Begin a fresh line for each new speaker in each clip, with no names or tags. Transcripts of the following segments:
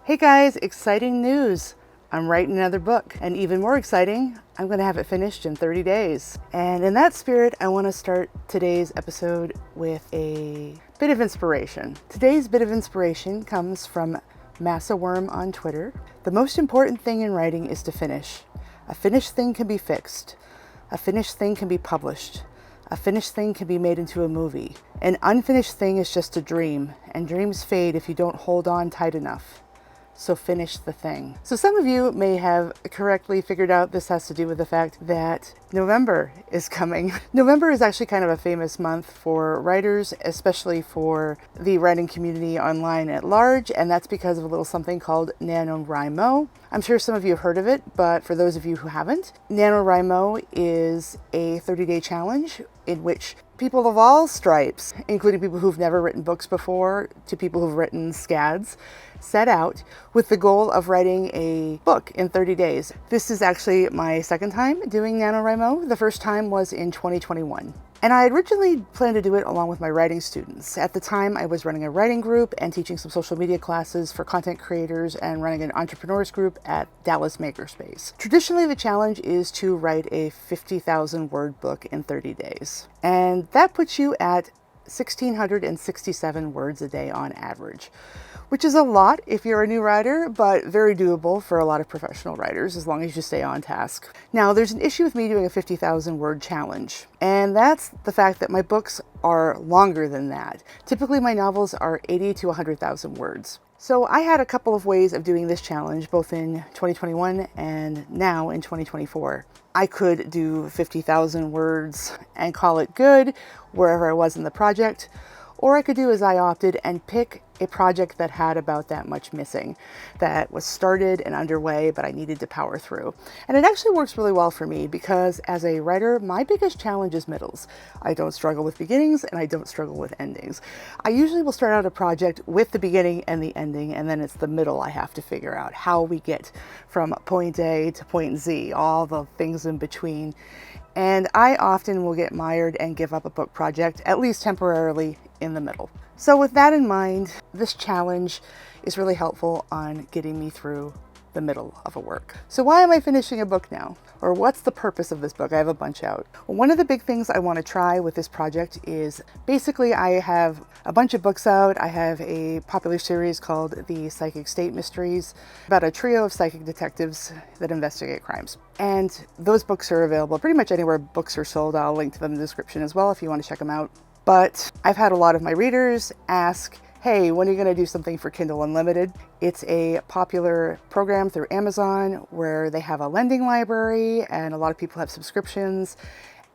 Hey guys, exciting news! I'm writing another book, and even more exciting, I'm going to have it finished in 30 days. And in that spirit, I want to start today's episode with a bit of inspiration. Today's bit of inspiration comes from Massa Worm on Twitter. The most important thing in writing is to finish. A finished thing can be fixed. A finished thing can be published. A finished thing can be made into a movie. An unfinished thing is just a dream, and dreams fade if you don't hold on tight enough. So finish the thing. So some of you may have correctly figured out this has to do with the fact that November is coming. November is actually kind of a famous month for writers, especially for the writing community online at large, and that's because of a little something called NaNoWriMo. I'm sure some of you have heard of it, but for those of you who haven't, NaNoWriMo is a 30-day challenge in which people of all stripes, including people who've never written books before to people who've written scads, set out with the goal of writing a book in 30 days. This is actually my second time doing NaNoWriMo. The first time was in 2021. And I originally planned to do it along with my writing students. At the time, I was running a writing group and teaching some social media classes for content creators and running an entrepreneurs group at Dallas Makerspace. Traditionally, the challenge is to write a 50,000 word book in 30 days. And that puts you at 1,667 words a day on average, which is a lot if you're a new writer, but very doable for a lot of professional writers as long as you stay on task. Now, there's an issue with me doing a 50,000 word challenge, and that's the fact that my books are longer than that. Typically, my novels are 80 to 100,000 words. So I had a couple of ways of doing this challenge, both in 2021 and now in 2024. I could do 50,000 words and call it good wherever I was in the project, or I could do as I opted and pick a project that had about that much missing, that was started and underway, but I needed to power through. And it actually works really well for me because as a writer, my biggest challenge is middles. I don't struggle with beginnings and I don't struggle with endings. I usually will start out a project with the beginning and the ending, and then it's the middle I have to figure out how we get from point A to point Z, all the things in between. And I often will get mired and give up a book project, at least temporarily, in the middle. So with that in mind, this challenge is really helpful on getting me through the middle of a work. So why am I finishing a book now? Or what's the purpose of this book? I have a bunch out. Well, one of the big things I want to try with this project is basically I have a bunch of books out. I have a popular series called The Psychic State Mysteries about a trio of psychic detectives that investigate crimes. And those books are available pretty much anywhere books are sold. I'll link to them in the description as well if you want to check them out. But I've had a lot of my readers ask, hey, when are you going to do something for Kindle Unlimited? It's a popular program through Amazon where they have a lending library and a lot of people have subscriptions.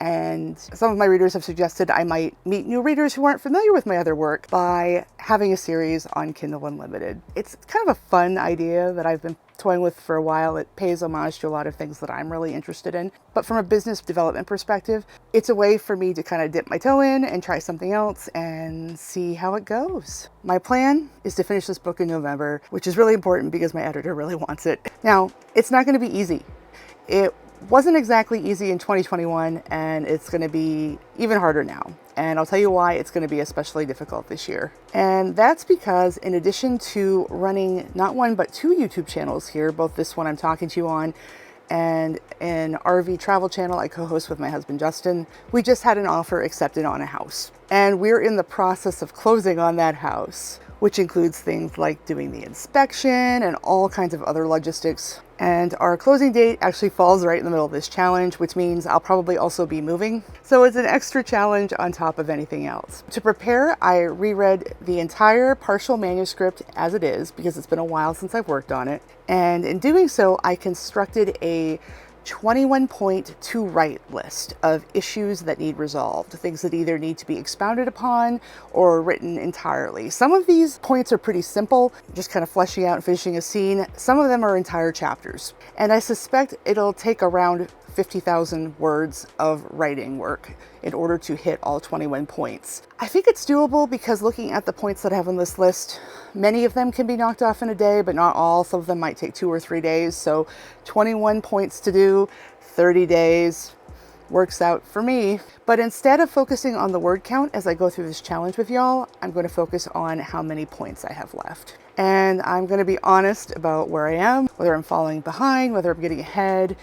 And some of my readers have suggested I might meet new readers who aren't familiar with my other work by having a series on Kindle Unlimited. It's kind of a fun idea that I've been toying with for a while. It pays homage to a lot of things that I'm really interested in. But from a business development perspective, it's a way for me to kind of dip my toe in and try something else and see how it goes. My plan is to finish this book in November, which is really important because my editor really wants it. Now, it's not going to be easy. It wasn't exactly easy in 2021, and it's going to be even harder now. And I'll tell you why it's going to be especially difficult this year. And that's because in addition to running not one but two YouTube channels here, both this one I'm talking to you on and an RV travel channel I co-host with my husband Justin, we just had an offer accepted on a house. And we're in the process of closing on that house, which includes things like doing the inspection and all kinds of other logistics. And our closing date actually falls right in the middle of this challenge, which means I'll probably also be moving. So it's an extra challenge on top of anything else. To prepare, I reread the entire partial manuscript as it is, because it's been a while since I've worked on it. And in doing so, I constructed a 21-point to write list of issues that need resolved, things that either need to be expounded upon or written entirely. Some of these points are pretty simple, just kind of fleshing out and finishing a scene. Some of them are entire chapters. And I suspect it'll take around 50,000 words of writing work in order to hit all 21 points. I think it's doable because looking at the points that I have on this list, many of them can be knocked off in a day, but not all. Some of them might take 2 or 3 days. So 21 points to do, 30 days. works out for me. But instead of focusing on the word count as I go through this challenge with y'all, I'm going to focus on how many points I have left. And I'm going to be honest about where I am, whether I'm falling behind, whether I'm getting ahead,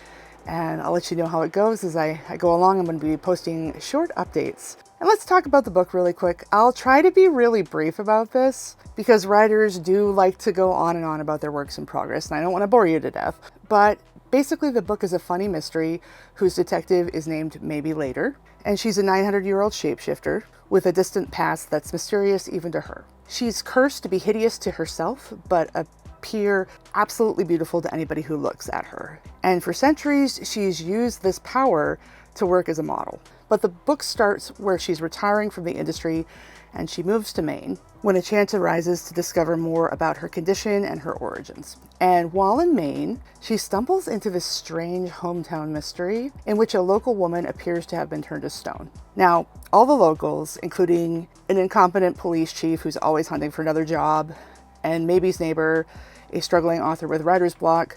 and I'll let you know how it goes as I go along. I'm going to be posting short updates. And let's talk about the book really quick. I'll try to be really brief about this because writers do like to go on and on about their works in progress, and I don't want to bore you to death. But basically, the book is a funny mystery whose detective is named Maeby Later, and she's a 900-year-old shapeshifter with a distant past that's mysterious even to her. She's cursed to be hideous to herself, but appear absolutely beautiful to anybody who looks at her. And for centuries, she's used this power to work as a model. But the book starts where she's retiring from the industry and she moves to Maine when a chance arises to discover more about her condition and her origins. And while in Maine, she stumbles into this strange hometown mystery in which a local woman appears to have been turned to stone. Now, all the locals, including an incompetent police chief who's always hunting for another job, and Maeby's neighbor, a struggling author with writer's block,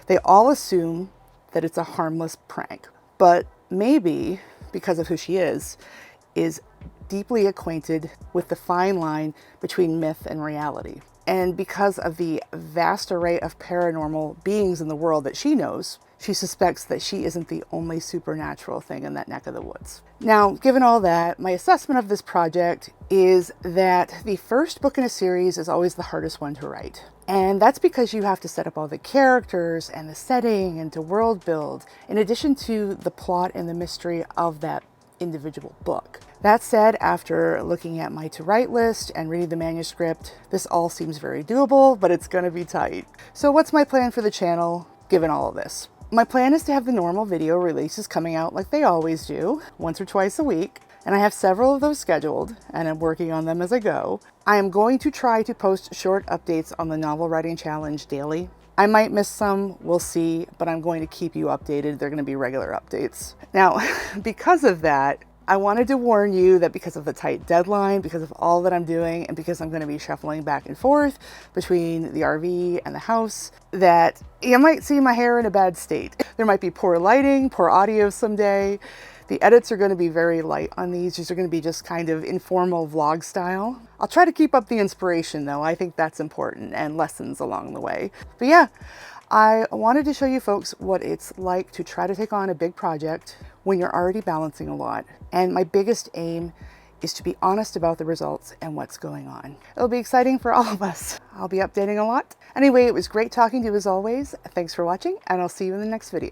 they all assume that it's a harmless prank. But Maeby, because of who she is deeply acquainted with the fine line between myth and reality. And because of the vast array of paranormal beings in the world that she knows, she suspects that she isn't the only supernatural thing in that neck of the woods. Now, given all that, my assessment of this project is that the first book in a series is always the hardest one to write. And that's because you have to set up all the characters and the setting and to world build, in addition to the plot and the mystery of that individual book. That said, after looking at my to-write list and reading the manuscript, this all seems very doable, but it's gonna be tight. So what's my plan for the channel, given all of this? My plan is to have the normal video releases coming out like they always do, once or twice a week, and I have several of those scheduled, and I'm working on them as I go. I am going to try to post short updates on the novel writing challenge daily. I might miss some, we'll see, but I'm going to keep you updated. They're going to be regular updates. Now, because of that, I wanted to warn you that because of the tight deadline, because of all that I'm doing, and because I'm going to be shuffling back and forth between the RV and the house, that you might see my hair in a bad state. There might be poor lighting, poor audio someday. The edits are going to be very light on these. These are going to be just kind of informal vlog style. I'll try to keep up the inspiration though. I think that's important, and lessons along the way. But yeah, I wanted to show you folks what it's like to try to take on a big project when you're already balancing a lot. And my biggest aim is to be honest about the results and what's going on. It'll be exciting for all of us. I'll be updating a lot. Anyway, it was great talking to you as always. Thanks for watching, and I'll see you in the next video.